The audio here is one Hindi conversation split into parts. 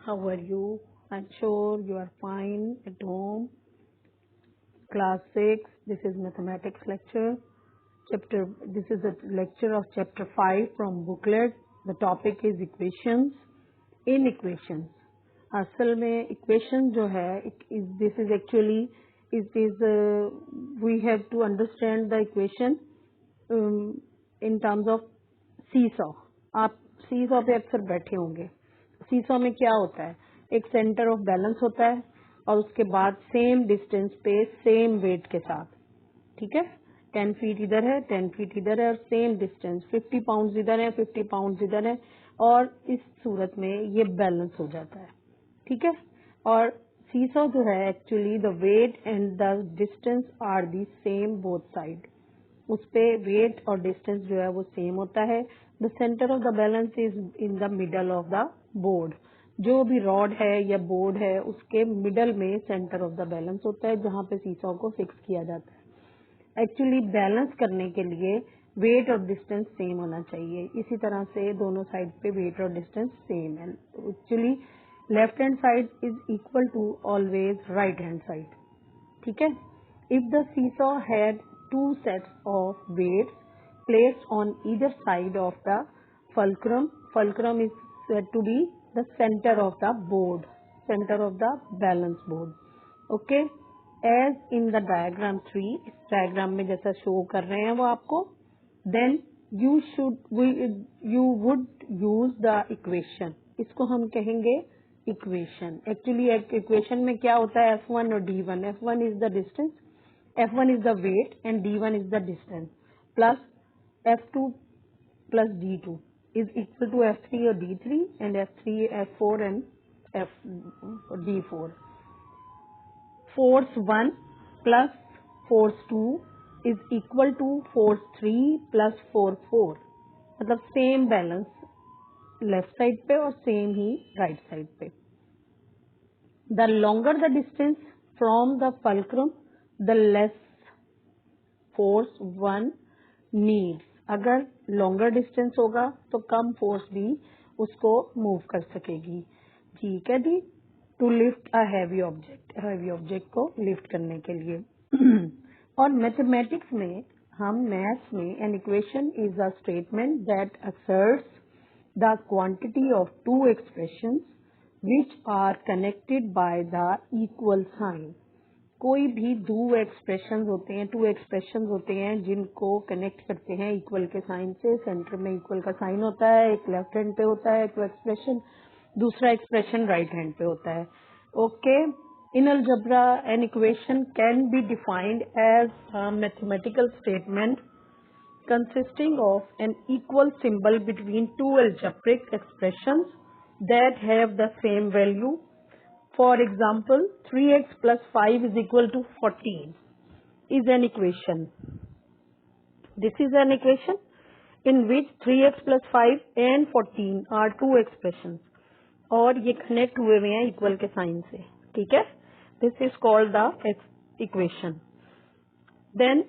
How are you? I'm sure you are fine at home. Class 6. This is mathematics lecture. This is a lecture of chapter 5 from booklet. The topic is equations. In equations. असल में equation जो है, this is actually we have to understand the equation in terms of seesaw. आप seesaw पे अक्सर बैठे होंगे. seesaw में क्या होता है? एक सेंटर ऑफ बैलेंस होता है और उसके बाद सेम डिस्टेंस पे सेम वेट के साथ, ठीक है, 10 फीट इधर है, 10 फीट इधर है और सेम डिस्टेंस 50 पाउंड इधर है, 50 पाउंड इधर है और इस सूरत में ये बैलेंस हो जाता है, ठीक है. और सीसॉ जो है actually the weight and the distance are the same both side. उस पे वेट और डिस्टेंस जो है वो सेम होता है. The centre of the balance is in the middle of the board. जो भी रॉड है या बोर्ड है उसके मिडल में सेंटर ऑफ द बैलेंस होता है जहाँ पे सीसॉ को फिक्स किया जाता है. एक्चुअली बैलेंस करने के लिए वेट और डिस्टेंस सेम होना चाहिए. इसी तरह से दोनों साइड पे वेट और डिस्टेंस सेम है. Actually left hand side is equal to always right hand side, ठीक है. If the seesaw had two sets of weights placed on either side of the fulcrum is said to be the center of the board, center of the balance board. Okay, as in the diagram 3, इस डायग्राम में जैसा शो कर रहे हैं वो आपको, then you would use the equation. इसको हम कहेंगे equation. Actually equation में क्या होता है, F1 और D1. F1 is the distance, F1 is the weight and D1 is the distance, plus F2 plus D2 is equal to F3 or D3 and F3, F4 and D4. Force 1 plus force 2 is equal to force 3 plus force 4. मतलब सेम बैलेंस लेफ्ट साइड पे और सेम ही राइट साइड पे. The longer the distance from the fulcrum the less force 1 needs. अगर लॉन्गर डिस्टेंस होगा तो कम फोर्स भी उसको मूव कर सकेगी, ठीक है जी, to lift a heavy object को लिफ्ट करने के लिए. और मैथमेटिक्स में मैथ्स में an equation is a statement that asserts the quantity of two expressions which are connected by the equal sign. कोई भी टू एक्सप्रेशन होते हैं जिनको कनेक्ट करते हैं इक्वल के साइन से. सेंटर में इक्वल का साइन होता है, एक लेफ्ट हैंड पे होता है तो एक्सप्रेशन, दूसरा एक्सप्रेशन राइट हैंड पे होता है. Okay, in algebra an equation can be defined as a mathematical statement consisting of an equal symbol between two algebraic expressions that have the same value. For example, 3x plus 5 is equal to 14 is an equation. This is an equation in which 3x plus 5 and 14 are two expressions और ये कनेक्ट हुए हुए हैं इक्वल के साइन से, ठीक है. This is called the equation. Then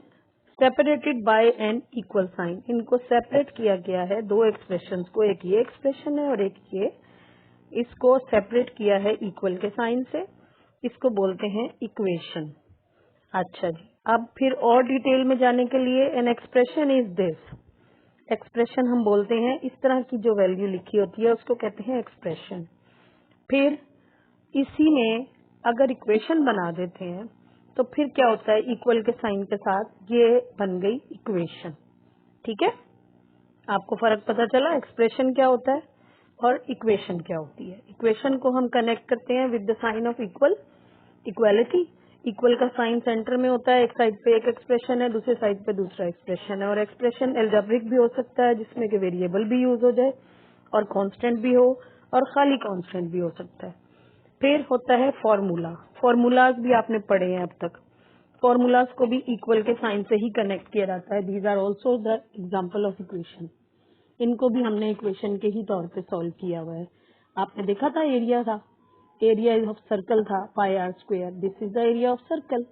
separated by an equal sign. इनको सेपरेट किया गया है दो एक्सप्रेशंस को, एक ये एक्सप्रेशन है और एक ये. इसको सेपरेट किया है इक्वल के साइन से, इसको बोलते हैं इक्वेशन. अच्छा जी, अब फिर और डिटेल में जाने के लिए an expression is this. Expression हम बोलते हैं इस तरह की जो वैल्यू लिखी होती है उसको कहते हैं एक्सप्रेशन. फिर इसी में अगर इक्वेशन बना देते हैं तो फिर क्या होता है, इक्वल के साइन के साथ ये बन गई इक्वेशन, ठीक है. आपको फर्क पता चला एक्सप्रेशन क्या होता है और इक्वेशन क्या होती है. इक्वेशन को हम कनेक्ट करते हैं with the sign of equality. Equal का साइन सेंटर में होता है, एक साइड पे एक एक्सप्रेशन है, दूसरे साइड पे दूसरा एक्सप्रेशन है. और एक्सप्रेशन एल्जेब्रिक भी हो सकता है जिसमें कि वेरिएबल भी यूज हो जाए और कांस्टेंट भी हो और खाली कांस्टेंट भी हो सकता है. फिर होता है फॉर्मूला. फॉर्मूलाज भी आपने पढ़े हैं अब तक. फॉर्मूलाज को भी इक्वल के साइन से ही कनेक्ट किया जाता है. These are also the example of equation. इनको भी हमने इक्वेशन के ही तौर पे सॉल्व किया हुआ है. आपने देखा था एरिया था, एरिया ऑफ सर्कल था pi R square. This is the area of circle.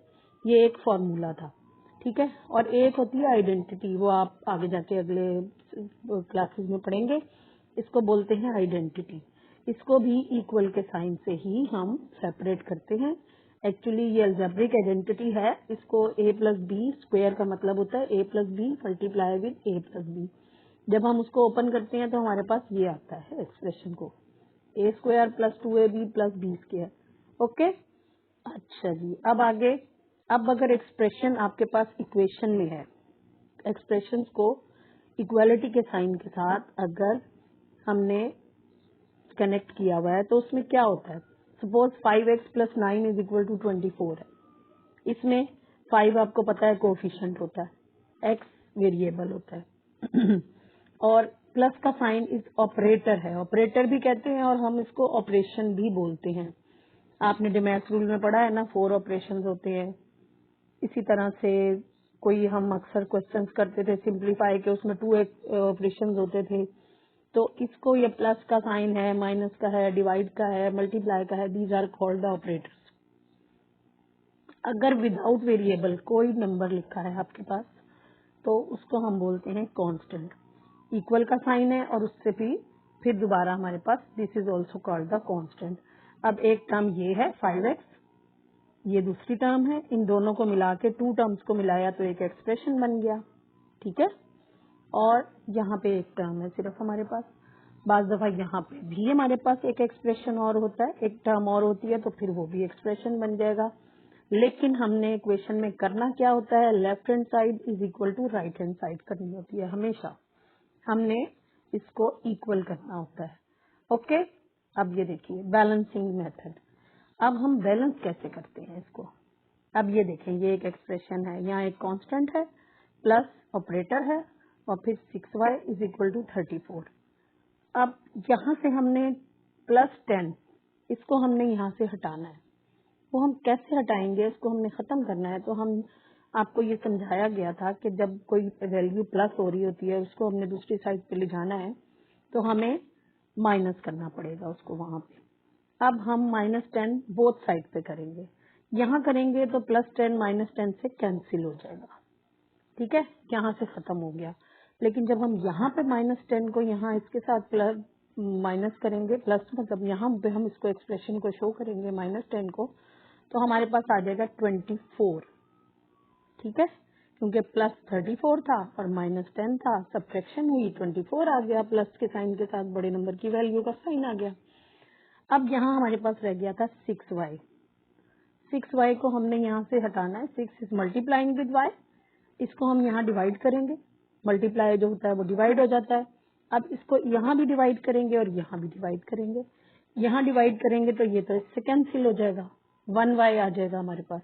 ये एक फॉर्मूला था, ठीक है. और एक होती है आइडेंटिटी, वो आप आगे जाके अगले क्लासेस में पढ़ेंगे. इसको बोलते हैं आइडेंटिटी. इसको भी इक्वल के साइन से ही हम सेपरेट करते हैं। एक्चुअली ये अलजेब्रिक आइडेंटिटी है, इसको a प्लस बी स्क्वायर का मतलब होता है a plus b multiply with a plus b. जब हम उसको ओपन करते हैं तो हमारे पास ये आता है एक्सप्रेशन को a square plus 2ab plus b square. Okay, अच्छा जी, अब आगे, अब अगर एक्सप्रेशन आपके पास इक्वेशन में है, एक्सप्रेशन को इक्वालिटी के साइन के साथ अगर हमने कनेक्ट किया हुआ है तो उसमें क्या होता है। Suppose 5x plus 9 is equal to 24 है। इसमें 5 आपको पता है कोफिशिएंट होता है, x वेरिएबल होता है और प्लस का साइन इस ऑपरेटर है, ऑपरेटर भी कहते हैं और हम इसको ऑपरेशन भी बोलते हैं। आपने डिमैक्स रूल में पढ़ा है ना, 4 ऑपरेशंस होते हैं। इसी तरह से कोई हम अक्सर क्वेश्चंस करते थे सिंप्लीफाई के, उसमें 2 ऑपरेशंस होते थे। तो इसको ये प्लस का साइन है, माइनस का है, डिवाइड का है, मल्टीप्लाई का है, these are called the operators. अगर विदाउट वेरिएबल कोई नंबर लिखा है आपके पास तो उसको हम बोलते हैं कांस्टेंट। इक्वल का साइन है और उससे भी फिर दोबारा हमारे पास this is also called the constant. अब एक टर्म ये है 5x, ये दूसरी टर्म है, इन दोनों को मिला के 2 टर्म्स को मिलाया तो एक एक्सप्रेशन बन गया, ठीक है। और यहाँ पे एक टर्म है सिर्फ हमारे पास। बाज दफा यहाँ पे भी हमारे पास एक एक्सप्रेशन और होता है, एक टर्म और होती है तो फिर वो भी एक्सप्रेशन बन जाएगा। लेकिन हमने इक्वेशन में करना क्या होता है, left hand side is equal to right hand side करनी होती है हमेशा। हमने इसको इक्वल करना होता है। ओके, अब ये देखिए बैलेंसिंग मेथड। अब हम बैलेंस कैसे करते हैं इसको। अब ये देखें, ये एक एक्सप्रेशन है, यहाँ एक कांस्टेंट है, प्लस ऑपरेटर है और फिर 6y इज इक्वल टू 34। अब यहाँ से हमने प्लस 10, इसको हमने यहाँ से हटाना है। वो हम कैसे हटाएंगे, इसको हमने खत्म करना है। तो हम आपको ये समझाया गया था कि जब कोई वैल्यू प्लस हो रही होती है उसको हमने दूसरी साइड पे ले जाना है तो हमें माइनस करना पड़ेगा उसको वहां पे। अब हम -10 बोथ साइड पे करेंगे, यहाँ करेंगे तो +10 -10 से कैंसिल हो जाएगा, ठीक है, यहाँ से खत्म हो गया। लेकिन जब हम यहाँ पे -10 को यहाँ इसके साथ प्लस माइनस करेंगे, प्लस मतलब यहाँ पे हम इसको एक्सप्रेशन को शो करेंगे -10 को, तो हमारे पास आ जाएगा 24, ठीक है, क्योंकि प्लस 34 था और -10 था, सब्ट्रैक्शन हुई 24 आ गया, प्लस के साइन के साथ बड़े नंबर की वैल्यू का साइन आ गया। अब यहाँ हमारे पास रह गया था 6y, 6y को हमने यहाँ से हटाना है। 6 इज मल्टीप्लाइंग विद y, इसको हम यहाँ डिवाइड करेंगे, मल्टीप्लाई जो होता है वो डिवाइड हो जाता है। अब इसको यहाँ भी डिवाइड करेंगे और यहाँ भी डिवाइड करेंगे। यहाँ डिवाइड करेंगे तो ये तो इससे कैंसिल हो जाएगा, 1y आ जाएगा हमारे पास।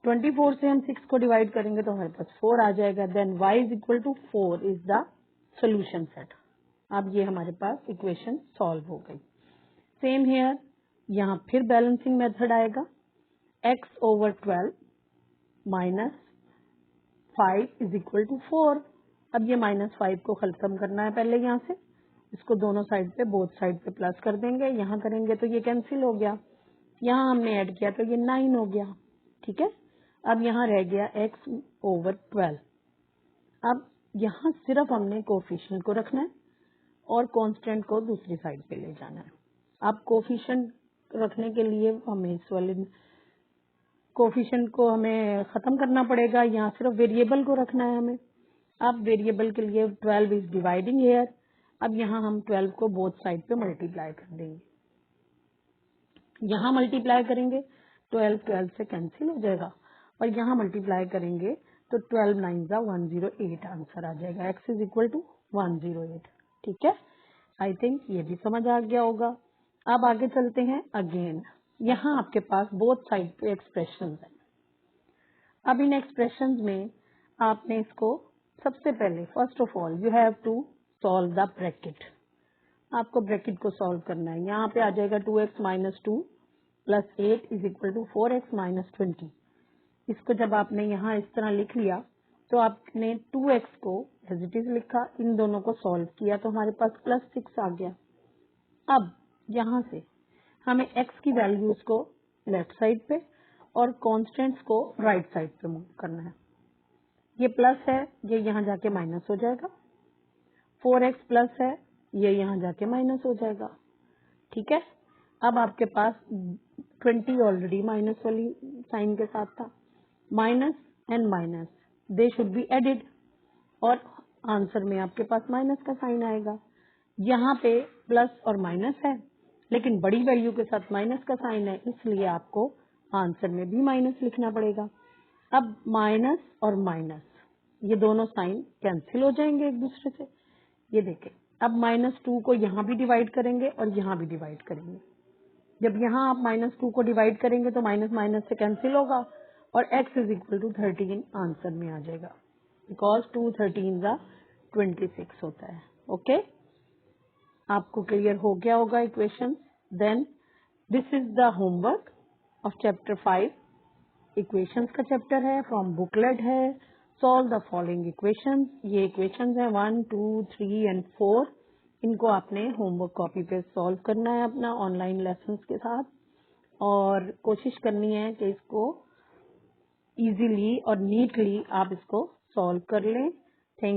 24 से हम 6 को डिवाइड करेंगे तो हमारे पास 4 आ जाएगा। Then y is equal to 4 is the solution set. अब ये हमारे पास इक्वेशन सॉल्व हो गई। सेम हियर, यहाँ फिर बैलेंसिंग मेथड आएगा, x over 12 minus 5 is equal to 4। अब ये -5 को खत्म करना है पहले यहाँ से, इसको दोनों साइड पे, बोथ साइड पे प्लस कर देंगे, यहाँ करेंगे तो ये कैंसिल हो गया, यहाँ हमने ऐड किया तो ये 9 हो गया, ठीक है। अब यहाँ रह गया x ओवर 12। अब यहाँ सिर्फ हमने कोफिशिएंट को रखना है और कांस्टेंट को दूसरी साइड पे ले जाना है। अब कोफिशिएंट रखने के लिए हमें इस वाले कोफिशिएंट को हमें खत्म करना पड़ेगा, यहाँ सिर्फ वेरिएबल को रखना है हमें। अब वेरिएबल के लिए 12 इज डिवाइडिंग हियर। अब यहाँ हम 12 को बोथ साइड पे मल्टीप्लाई कर देंगे, यहाँ मल्टीप्लाई करेंगे 12 से कैंसिल हो जाएगा और यहाँ मल्टीप्लाई करेंगे तो 12 9 108 आंसर आ जाएगा, x इज इक्वल टू 108, ठीक है। आई थिंक ये भी समझ आ गया होगा। अब आगे चलते हैं। अगेन यहाँ आपके पास बोथ साइड पे एक्सप्रेशन है। अब इन एक्सप्रेशन में आपने इसको सबसे पहले first of all you have to solve the bracket. आपको ब्रैकेट को सॉल्व करना है। यहाँ पे आ जाएगा 2x minus 2 plus 8 is equal to 4x minus 20। इसको जब आपने यहाँ इस तरह लिख लिया तो आपने 2x को एज इट इज लिखा, इन दोनों को सॉल्व किया तो हमारे पास +6 आ गया। अब यहाँ से हमें x की वैल्यूज को लेफ्ट साइड पे और कॉन्स्टेंट्स को राइट साइड पे मूव करना है। ये प्लस है, ये यहाँ जाके माइनस हो जाएगा। 4x प्लस है, ये यहाँ जाके माइनस हो जाएगा। ठीक है। अब आपके पास 20 ऑलरेडी माइनस वाली साइन के साथ था, minus and minus they should be added, और आंसर में आपके पास माइनस का साइन आएगा। यहाँ पे प्लस और माइनस है, लेकिन बड़ी वैल्यू के साथ माइनस का साइन है, इसलिए आपको आंसर में भी माइनस लिखना पड़ेगा। अब माइनस और माइनस ये दोनों साइन कैंसिल हो जाएंगे एक दूसरे से। ये देखें, अब -2 को यहाँ भी डिवाइड करेंगे और यहाँ भी डिवाइड करेंगे। जब यहाँ आप -2 को डिवाइड करेंगे तो माइनस माइनस से कैंसिल होगा और x is equal to 13 answer में आ जाएगा, बिकॉज 2 13 का 26 होता है। ओके, आपको क्लियर हो गया होगा equation. Then this is the homework of chapter 5। Equations का चैप्टर है, फ्रॉम बुकलेट है। Solve the following equations. ये इक्वेशंस हैं 1 2 3 एंड 4। इनको आपने होमवर्क कॉपी पे सॉल्व करना है अपना ऑनलाइन लेसन्स के साथ, और कोशिश करनी है कि इसको इजीली और नीटली आप इसको सॉल्व कर लें। थैंक